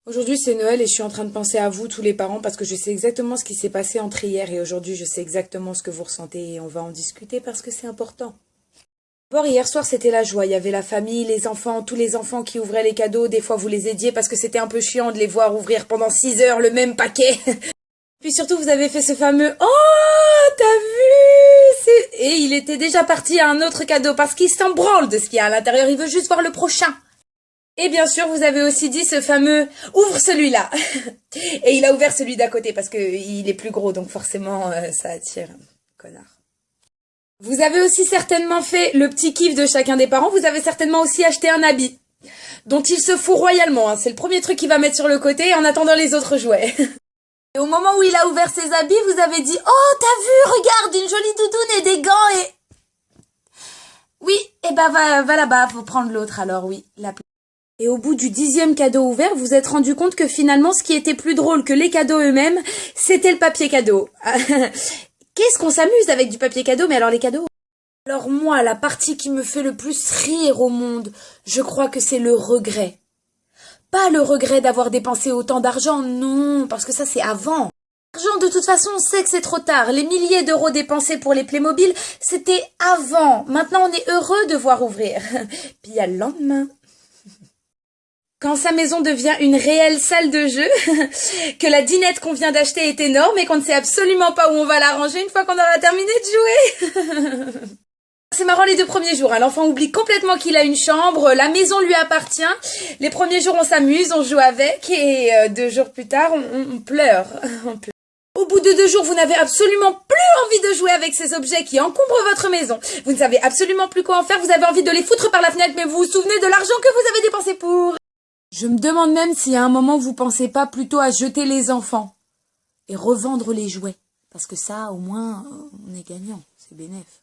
Aujourd'hui, c'est Noël et je suis en train de penser à vous, tous les parents, parce que je sais exactement ce qui s'est passé entre hier et aujourd'hui. Je sais exactement ce que vous ressentez et on va en discuter parce que c'est important. D'abord, hier soir, c'était la joie. Il y avait la famille, les enfants, tous les enfants qui ouvraient les cadeaux. Des fois, vous les aidiez parce que c'était un peu chiant de les voir ouvrir pendant 6 heures le même paquet. Puis surtout, vous avez fait ce fameux «Oh, t'as vu?» Et il était déjà parti à un autre cadeau parce qu'il s'en branle de ce qu'il y a à l'intérieur. Il veut juste voir le prochain. Et bien sûr, vous avez aussi dit ce fameux «Ouvre celui-là». Et il a ouvert celui d'à côté parce qu'il est plus gros, donc forcément, ça attire. Connard. Vous avez aussi certainement fait le petit kiff de chacun des parents. Vous avez certainement aussi acheté un habit dont il se fout royalement, hein. C'est le premier truc qu'il va mettre sur le côté en attendant les autres jouets. Et au moment où il a ouvert ses habits, vous avez dit «Oh, t'as vu, regarde, une jolie doudoune et des gants et...» Oui, et ben va là-bas, faut prendre l'autre alors, oui. Et au bout du 10e cadeau ouvert, vous êtes rendu compte que finalement, ce qui était plus drôle que les cadeaux eux-mêmes, c'était le papier cadeau. Qu'est-ce qu'on s'amuse avec du papier cadeau, mais alors les cadeaux? Alors moi, la partie qui me fait le plus rire au monde, je crois que c'est le regret. Pas le regret d'avoir dépensé autant d'argent, non, parce que ça c'est avant. L'argent, de toute façon, on sait que c'est trop tard. Les milliers d'euros dépensés pour les Playmobil, c'était avant. Maintenant, on est heureux de voir ouvrir. Puis il y a le lendemain. Quand sa maison devient une réelle salle de jeu, que la dinette qu'on vient d'acheter est énorme et qu'on ne sait absolument pas où on va la ranger une fois qu'on aura terminé de jouer. C'est marrant les 2 premiers jours, hein. L'enfant oublie complètement qu'il a une chambre, la maison lui appartient. Les premiers jours on s'amuse, on joue avec et 2 jours plus tard on pleure. Au bout de 2 jours, vous n'avez absolument plus envie de jouer avec ces objets qui encombrent votre maison. Vous ne savez absolument plus quoi en faire, vous avez envie de les foutre par la fenêtre, mais vous vous souvenez de l'argent que vous avez dépensé pour. Je me demande même si à un moment vous pensez pas plutôt à jeter les enfants et revendre les jouets. Parce que ça, au moins, on est gagnant, c'est bénef.